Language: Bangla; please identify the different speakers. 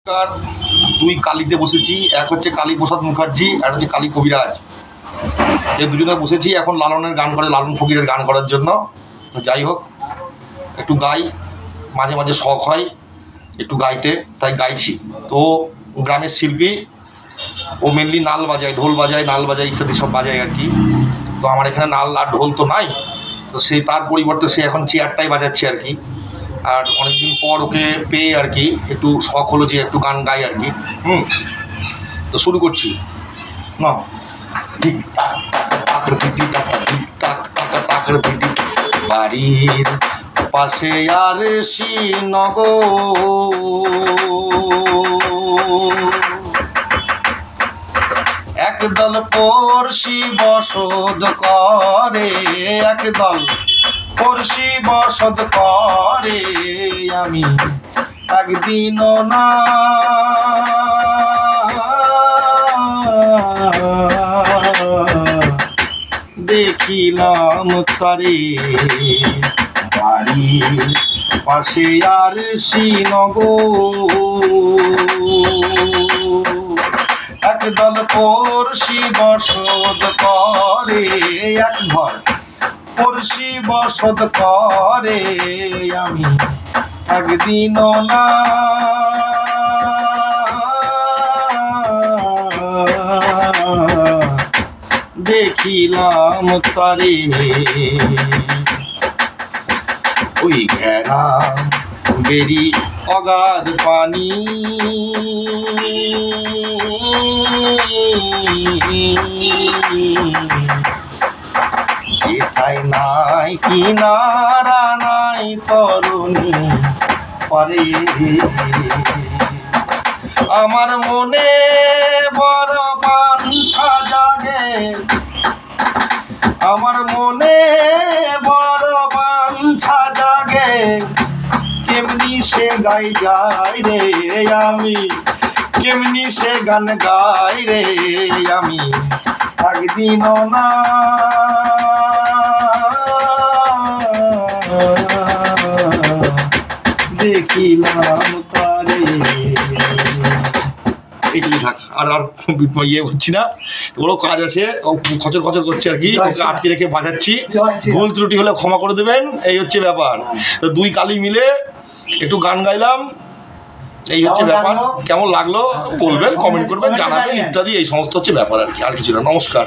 Speaker 1: নমস্কার। দুই কালীতে বসেছি, এক হচ্ছে কালীপ্রসাদ মুখার্জি, আর হচ্ছে কালী কবিরাজ। এই দুজনে বসেছি এখন লালনের গান করে, লালন ফকিরের গান করার জন্য। তো যাই হোক, একটু গাই, মাঝে মাঝে শখ হয় একটু গাইতে, তাই গাইছি। তো গ্রামের শিল্পী, ও মেনলি নাল বাজায়, ঢোল বাজায়, নাল বাজায় ইত্যাদি সব বাজায় আর কি। তো আমার এখানে নাল আর ঢোল তো নাই, তো সে তার পরিবর্তে সে এখন চেয়ারটাই বাজাচ্ছে আর কি। আর অনেকদিন পর ওকে পেয়ে আর কি একটু শখ হলো যে একটু গান গাই আর কি। তো শুরু করছি না। ঠিক তাক তাক দিদি তাক ঠিক তাক তাক তাক দিদি, বাড়ির পাশে আর শ্রীনগর, একদল পড়শি বসত করে, একদল পড়শি বসত করে, আমি একদিনও না দেখিলাম তারে, বাড়ির পাশে আর শ্রীনগর, একদল পড়শি বসত করে, এক ঘর পড়শি বসত করে, আমি একদিনও না দেখিলাম তারে, ওই ঘেরা বেরি অগাধ পানি, যেথায় নাই কিনারা নাই তরুণী পারে, আমার মনে বড় বাঞ্ছা জাগে, আমার মনে বড় বাঞ্ছা জাগে, কেমনি সে গাই যায় রে আমি, কেমনি সে গান গাই রে আমি, একদিনও না দেখিলাম তারে। এইটুকু থাক, আর ইয়ে হচ্ছি না, ওরও কাজ আছে, ও খচর খচর করছে আর কি, ওকে আটকে রেখে বাজাচ্ছি। ভুল ত্রুটি হলে ক্ষমা করে দেবেন, এই হচ্ছে ব্যাপার। তো দুই কালী মিলে একটু গান গাইলাম, এই হচ্ছে ব্যাপার। কেমন লাগলো বলবেন, কমেন্ট করবেন, জানাবেন ইত্যাদি, এই সমস্ত হচ্ছে ব্যাপার আর কি, আর কিছু না। নমস্কার।